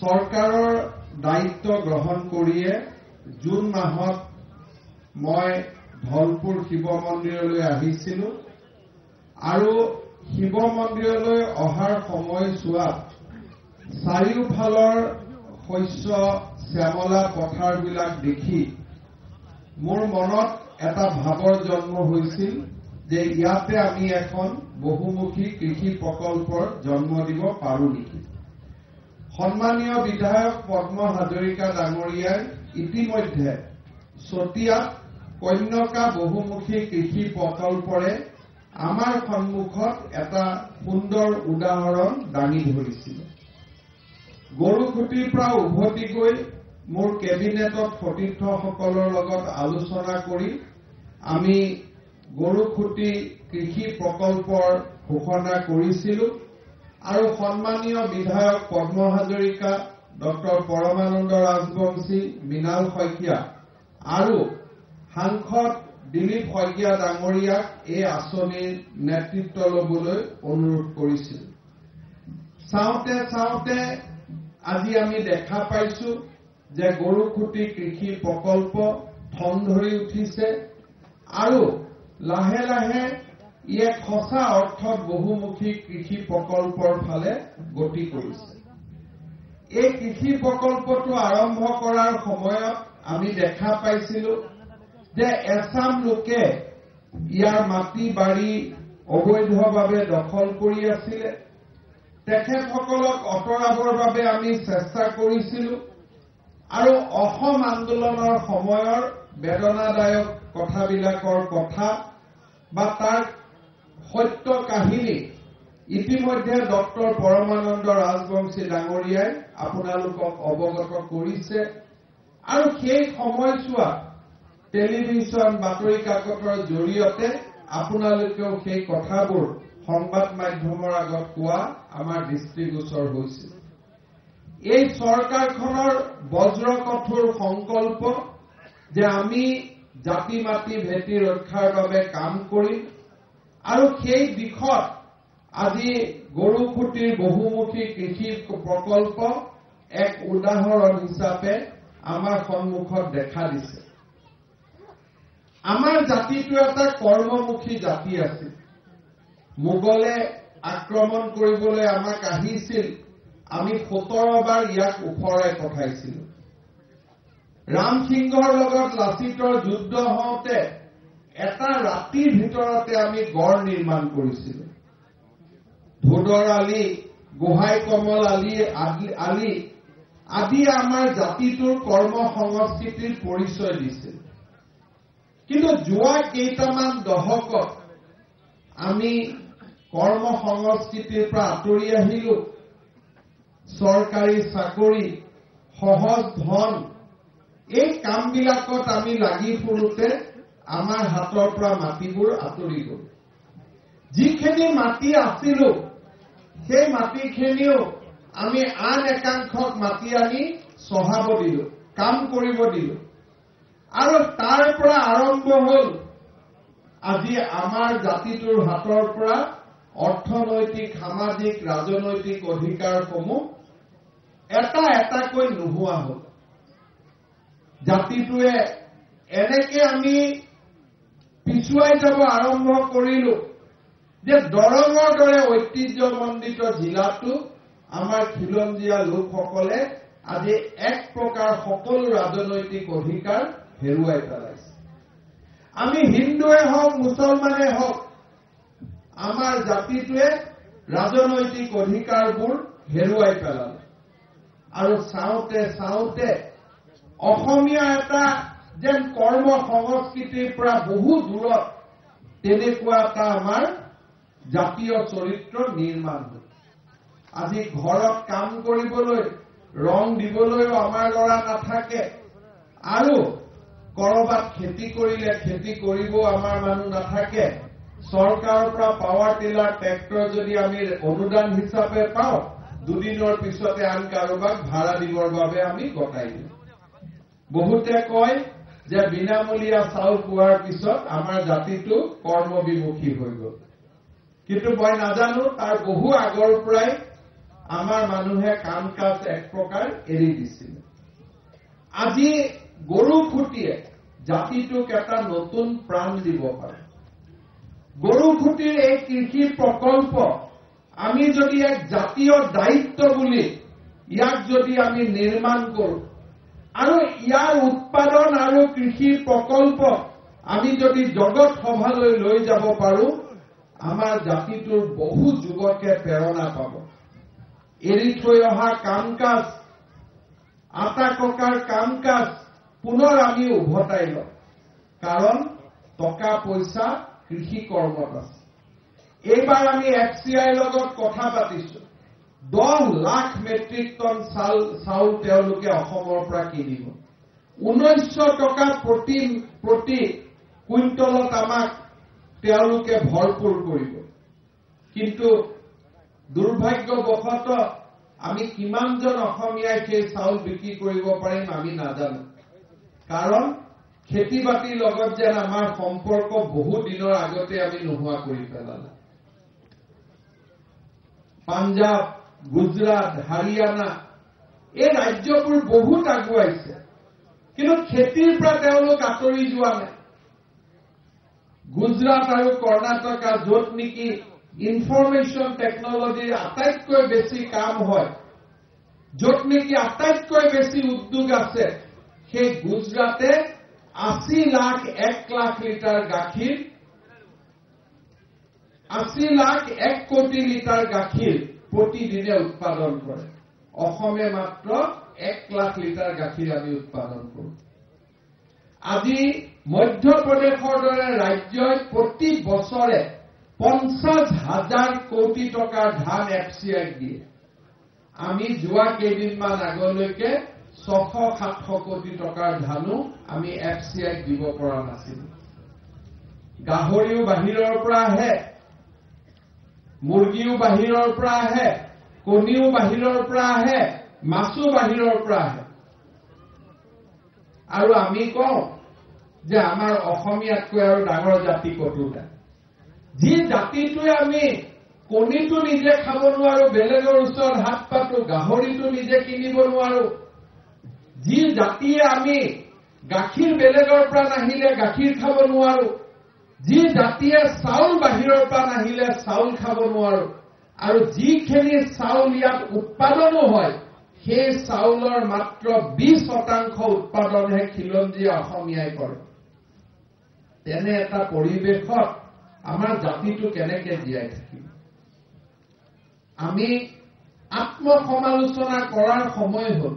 চৰকাৰৰ দায়িত্ব গ্ৰহণ কৰিয়ে জুন মাহত মই ধলপুৰ শিৱ মন্দিৰলৈ আহিছিলোঁ আৰু শিৱ মন্দিৰলৈ অহাৰ সময়ছোৱাত চাৰিওফালৰ শস্য শ্যামলা পথাৰবিলাক দেখি মোৰ মনত এটা ভাৱৰ জন্ম হৈছিল যে ইয়াতে আমি এখন বহুমুখী কৃষি প্ৰকল্পৰ জন্ম দিব পাৰো নেকি। সন্মানীয় বিধায়ক পদ্ম হাজৰিকা ডাঙৰীয়াই ইতিমধ্যে চতিয়াত কন্যকা বহুমুখী কৃষি প্ৰকল্পৰে আমাৰ সন্মুখত এটা সুন্দৰ উদাহৰণ দাঙি ধৰিছিল। গৰুখুটিৰ পৰা উভতি গৈ মোৰ কেবিনেটত সতীৰ্থসকলৰ লগত আলোচনা কৰি আমি গৰুখুটি কৃষি প্ৰকল্পৰ ঘোষণা কৰিছিলোঁ আৰু সন্মানীয় বিধায়ক পদ্ম হাজৰিকা, ডক্টৰ পৰমানন্দ ৰাজবংশী, মৃণাল শইকীয়া আৰু সাংসদ দিলীপ শইকীয়া ডাঙৰীয়াক এই আঁচনিৰ নেতৃত্ব ল'বলৈ অনুৰোধ কৰিছিল। চাওঁতে চাওঁতে আজি আমি দেখা পাইছো যে গৰুখুটি কৃষি প্ৰকল্প ঠন ধৰি উঠিছে আৰু লাহে লাহে ই এক সঁচা অৰ্থত বহুমুখী কৃষি প্ৰকল্পৰ ফালে গতি কৰিছে। এই কৃষি প্ৰকল্পটো আৰম্ভ কৰাৰ সময়ত আমি দেখা পাইছিলো যে এছাম লোকে ইয়াৰ মাটি বাৰী অবৈধভাৱে দখল কৰি আছিলে। তেখেতসকলক অতৰাবৰ বাবে আমি চেষ্টা কৰিছিলো আৰু অসম আন্দোলনৰ সময়ৰ বেদনাদায়ক কথাবিলাকৰ কথা বা তাৰ সত্য কাহিনী ইতিমধ্যে ডক্টৰ পৰমানন্দ ৰাজবংশী ডাঙৰীয়াই আপোনালোকক অৱগত কৰিছে আৰু সেই সময়ছোৱাত টেলিভিছন বাতৰি কাকতৰ জৰিয়তে আপোনালোকেও সেই কথাবোৰ সংবাদ মাধ্যমৰ আগত কোৱা আমাৰ দৃষ্টিগোচৰ হৈছিল। এই চৰকাৰখনৰ বজ্ৰকঠোৰ সংকল্প যে আমি জাতি মাটি ভেটি ৰক্ষাৰ বাবে কাম কৰিম আৰু সেই দিশত আজি গৰুখুটিৰ বহুমুখী কৃষি প্ৰকল্প এক উদাহৰণ হিচাপে আমাৰ সন্মুখত দেখা দিছে। আমাৰ জাতিটো এটা কৰ্মমুখী জাতি আছিল। মোগলে আক্ৰমণ কৰিবলৈ আমাক আহিছিল, আমি 17 বাৰ ইয়াক ওফৰাই পঠাইছিলো। ৰামসিংহৰ লগত লাচিতৰ যুদ্ধ হওঁতে এটা ৰাতিৰ ভিতৰতে আমি গড় নিৰ্মাণ কৰিছিলো। ধোদৰ আলি, গোহাঁই কমল আলি আদি আমাৰ জাতিটোৰ কৰ্ম সংস্কৃতিৰ পৰিচয় দিছিল। কিন্তু যোৱা কেইটামান দশকত আমি কৰ্ম সংস্কৃতিৰ পৰা আঁতৰি আহিলো। চৰকাৰী চাকৰি, সহজ ধন এই কামবিলাকত আমি লাগি ফুৰোতে আমাৰ হাতৰ পৰা মাটিবোৰ আঁতৰি গ'ল। যিখিনি মাটি আছিল সেই মাটিখিনিও আমি আন একাংশক মাটি আনি চহাব দিলো, কাম কৰিব দিলো আৰু তাৰ পৰা আৰম্ভ হ'ল আজি আমাৰ জাতিটোৰ হাতৰ পৰা অৰ্থনৈতিক, সামাজিক, ৰাজনৈতিক অধিকাৰসমূহ এটা এটাকৈ নোহোৱা হ'ল। জাতিটোৱে এনেকে আমি পিছুৱাই যাব আৰম্ভ কৰিলো যে দৰঙৰ দৰে ঐতিহ্যমণ্ডিত জিলাটো আমাৰ খিলঞ্জীয়া লোকসকলে আজি এক প্ৰকাৰ সকলো ৰাজনৈতিক অধিকাৰ হেৰুৱাই পেলাইছে। আমি হিন্দুৱে হওক, মুছলমানে হওক, আমাৰ জাতিটোৱে ৰাজনৈতিক অধিকাৰবোৰ হেৰুৱাই পেলালে আৰু চাওঁতে চাওঁতে অসমীয়া এটা যেন কৰ্ম সংস্কৃতিৰ পৰা বহু দূৰত তেনেকুৱা এটা আমাৰ জাতীয় চৰিত্ৰ নিৰ্মাণ হ'ল। আজি ঘৰত কাম কৰিবলৈ, ৰং দিবলৈও আমাৰ ল'ৰা নাথাকে আৰু কৰবাত খেতি কৰিলে খেতি কৰিবও আমাৰ মানুহ নাথাকে। চৰকাৰৰ পৰা পাৱাৰ টিলাৰ ট্ৰেক্টৰ যদি আমি অনুদান হিচাপে পাওঁ, দুদিনৰ পিছতে আন কাৰোবাক ভাড়া দিবৰ বাবে আমি গতাই দিওঁ। বহুতে কয় যে বিনামূলীয়া চাউল পোৱাৰ পিছত আমাৰ জাতিটো কৰ্মবিমুখী হৈ গ'ল। কিন্তু মই নাজানো তাৰ বহু আগৰ পৰাই আমাৰ মানুহে কাম কাজ এক প্ৰকাৰ এৰি দিছিল। আজি গৰু খুঁটিয়ে জাতিটোক এটা নতুন প্ৰাণ দিব পাৰে। গৰু খুঁটিৰ এই কৃষি প্ৰকল্প আমি যদি এক জাতীয় দায়িত্ব বুলি ইয়াক যদি আমি নিৰ্মাণ কৰোঁ আৰু ইয়াৰ উৎপাদন আৰু কৃষি প্ৰকল্প আমি যদি জগত সভালৈ লৈ যাব পাৰোঁ, আমাৰ জাতিটোৰ বহু যুৱকে প্ৰেৰণা পাব। এৰি থৈ অহা কাম কাজ, আটা ককাৰ কাম কাজ পুনৰ আমি উভতাই লওঁ, কাৰণ টকা পইচা কৃষি কৰ্মত আছে। এইবাৰ আমি FCIৰ লগত কথা পাতিছো, 10 লাখ মেট্ৰিক টন চাউল তেওঁলোকে অসমৰ পৰা কিনিব। 1900 টকা প্ৰতি কুইণ্টলত আমাক তেওঁলোকে ভৰপূৰ কৰিব। কিন্তু দুৰ্ভাগ্যবশতঃ আমি কিমানজন অসমীয়াই সেই চাউল বিক্ৰী কৰিব পাৰিম আমি নাজানো। কাৰণ খেতি বাতিৰ লগত যেন আমাৰ সম্পৰ্ক বহু দিনৰ আগতে আমি নোহোৱা কৰি পেলালো। পাঞ্জাব, গুজৰাট, হাৰিয়ানা এই ৰাজ্যবোৰ বহুত আগুৱাইছে, কিন্তু খেতিৰ পৰা তেওঁলোক আঁতৰি যোৱা নাই। গুজৰাট আৰু কৰ্ণাটকা য'ত নেকি ইনফৰমেশ্যন টেকনলজিৰ আটাইতকৈ বেছি কাম হয়, য'ত নেকি আটাইতকৈ বেছি উদ্যোগ আছে, সেই গুজৰাটে 80 লাখ 1 লাখ লিটাৰ গাখীৰ, 80 লাখ 1 কোটি লিটাৰ গাখীৰ প্ৰতিদিনে উৎপাদন কৰে। অসমে মাত্ৰ 1 লাখ লিটাৰ গাখীৰ আমি উৎপাদন কৰোঁ। আজি মধ্যপ্ৰদেশৰ দৰে ৰাজ্যই প্ৰতি বছৰে 50,000 কোটি টকাৰ ধান FCIক দিয়ে। আমি যোৱা কেইদিনমান আগলৈকে 600-700 কোটি টকাৰ ধানো আমি FCIক দিব পৰা নাছিলো। গাহৰিও বাহিৰৰ পৰা আহে, মুৰ্গীও বাহিৰৰ পৰা আহে, কণীও বাহিৰৰ পৰা আহে, মাছো বাহিৰৰ পৰা আহে। আৰু আমি কওঁ যে আমাৰ অসমীয়াতকৈ আৰু ডাঙৰ জাতি ক'তো নাই। যি জাতিটোৱে আমি কণীটো নিজে খাব নোৱাৰো, বেলেগৰ ওচৰত হাত পাতো, গাহৰিটো নিজে কিনিব নোৱাৰো, যি জাতিয়ে আমি গাখীৰ বেলেগৰ পৰা নাহিলে গাখীৰ খাব নোৱাৰো, যি জাতিয়ে চাউল বাহিৰৰ পৰা নাহিলে চাউল খাব নোৱাৰো, আৰু যিখিনি চাউল ইয়াত উৎপাদনো হয় সেই চাউলৰ মাত্ৰ 20% উৎপাদনহে খিলঞ্জীয়া অসমীয়াই কৰে। তেনে এটা পৰিৱেশত আমাৰ জাতিটো কেনেকে জীয়াই থাকিব? আমি আত্মসমালোচনা কৰাৰ সময় হ'ল।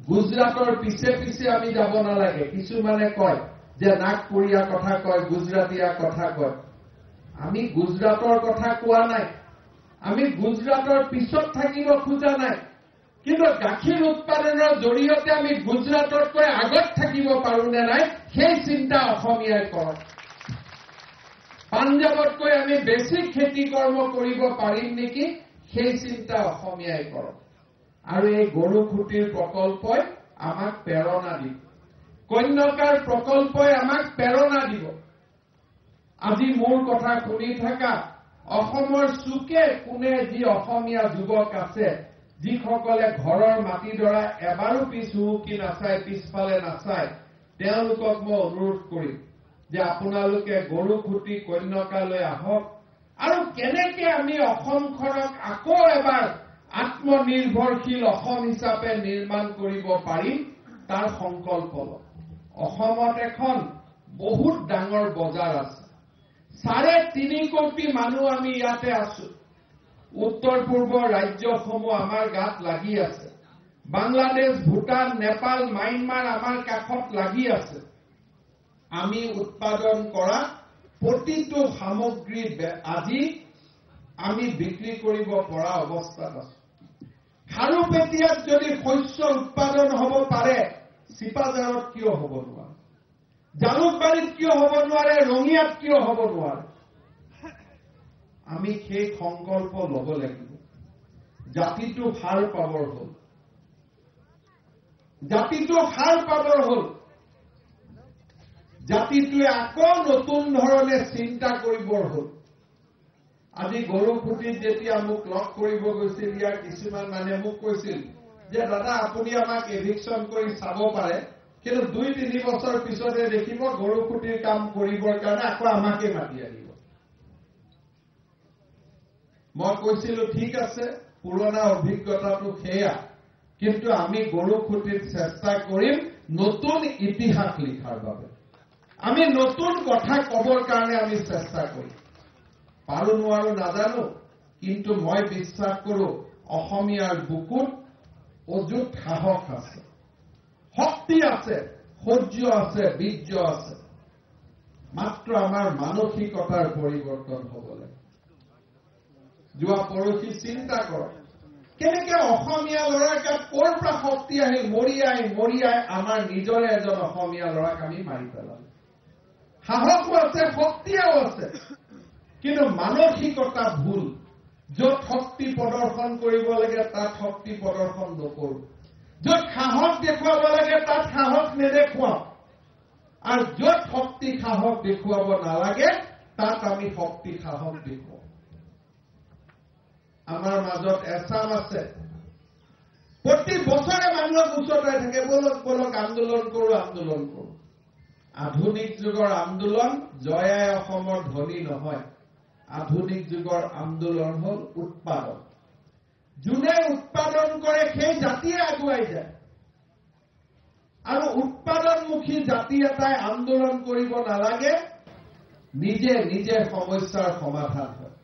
গুজৰাটৰ পিছে পিছে আমি যাব নালাগে। কিছুমানে কয় যে নাগপুৰীয়া কথা কয়, গুজৰাটীয়া কথা কয়। আমি গুজৰাটৰ কথা কোৱা নাই, আমি গুজৰাটৰ পিছত থাকিব খোজা নাই, কিন্তু গাখীৰ উৎপাদনৰ জৰিয়তে আমি গুজৰাটতকৈ আগত থাকিব পাৰো নে নাই সেই চিন্তা অসমীয়াই কৰক। পাঞ্জাবতকৈ আমি বেছি খেতি কৰ্ম কৰিব পাৰিম নেকি সেই চিন্তা অসমীয়াই কৰক। আৰু এই গৰু খুঁটিৰ প্ৰকল্পই আমাক প্ৰেৰণা দিব, কন্যাকাৰ প্ৰকল্পই আমাক প্ৰেৰণা দিব। আজি মোৰ কথা শুনি থকা অসমৰ চুকে কোণে যি অসমীয়া যুৱক আছে, যিসকলে ঘৰৰ মাটিডৰা এবাৰো পিছ হুহুকি নাচায়, পিছফালে নাচায়, তেওঁলোকক মই অনুৰোধ কৰিম যে আপোনালোকে গৰু খুঁটি কন্যাকালৈ আহক আৰু কেনেকে আমি অসমখনক আকৌ এবাৰ আত্মনিৰ্ভৰশীল অসম হিচাপে নিৰ্মাণ কৰিব পাৰিম তাৰ সংকল্প লওক। অসমত এখন বহুত ডাঙৰ বজাৰ আছে, 3.5 কোটি মানুহ আমি ইয়াতে আছো। উত্তৰ পূৰ্বৰ ৰাজ্যসমূহ আমাৰ গাত লাগি আছে, বাংলাদেশ, ভূটান, নেপাল, ম্যানমাৰ আমাৰ কাষত লাগি আছে। আমি উৎপাদন কৰা প্ৰতিটো সামগ্ৰী আজি আমি বিক্ৰী কৰিব পৰা অৱস্থাত আছো। খাৰুপেটীয়াত যদি শস্য উৎপাদন হ'ব পাৰে, চিপাঝাৰত কিয় হ'ব নোৱাৰে? জালুকবাৰীত কিয় হ'ব নোৱাৰে? ৰঙিয়াত কিয় হ'ব নোৱাৰে? আমি সেই সংকল্প ল'ব লাগিব। জাতিটো সাৰ পাবৰ হ'ল, জাতিটো সাৰ পাবৰ হ'ল। জাতিটোৱে আকৌ নতুন ধৰণে চিন্তা কৰিবৰ হ'ল। আজি গৰুখুটিত যেতিয়া মোক লগ কৰিব গৈছিল, ইয়াৰ কিছুমান মানুহে মোক কৈছিল যে দাদা আপুনি আমাক এভিকশ্যন কৰি চাব পাৰে, কিন্তু 2-3 বছৰ পিছতে দেখিব গৰুখুটিৰ কাম কৰিবৰ কাৰণে আকৌ আমাকে মাতি আনিব। মই কৈছিলো ঠিক আছে, পুৰণা অভিজ্ঞতাটো সেয়া, কিন্তু আমি গৰুখুটিত চেষ্টা কৰিম নতুন ইতিহাস লিখাৰ বাবে। আমি নতুন কথা কবৰ কাৰণে আমি চেষ্টা কৰিম। পাৰো নোৱাৰো নাজানো, কিন্তু মই বিশ্বাস কৰো অসমীয়াৰ বুকুত অযুত সাহস আছে, শক্তি আছে, সৌৰ্য আছে, বীৰ্য আছে। মাত্ৰ আমাৰ মানসিকতাৰ পৰিৱৰ্তন হ'ব লাগে। যোৱা পৰহি চিন্তা কৰক, কেনেকে অসমীয়া ল'ৰাৰ গাত ক'ৰ পৰা শক্তি আহিল, মৰিয়াই আমাৰ নিজৰে এজন অসমীয়া ল'ৰাক আমি মাৰি পেলালো। সাহসো আছে, শক্তিও আছে, কিন্তু মানসিকতা ভুল। য'ত শক্তি প্ৰদৰ্শন কৰিব লাগে তাত শক্তি প্ৰদৰ্শন নকৰো, য'ত সাহস দেখুৱাব লাগে তাত সাহস নেদেখুৱাও, আৰু য'ত শক্তি সাহস দেখুৱাব নালাগে তাত আমি শক্তি সাহস দেখুৱাও। আমাৰ মাজত এচাম আছে প্ৰতি বছৰে মানুহক উচতাই থাকে, বলক আন্দোলন কৰো। আধুনিক যুগৰ আন্দোলন জয়াই অসমৰ ধনী নহয়। আধুনিক যুগৰ আন্দোলন হল উৎপাদন। যোনে উৎপাদন কৰে সেই জাতিয়ে আগুৱাই যায়, আৰু উৎপাদনমুখী জাতি এটাই আন্দোলন কৰিব নালাগে, নিজে সমস্যাৰ সমাধান হয়।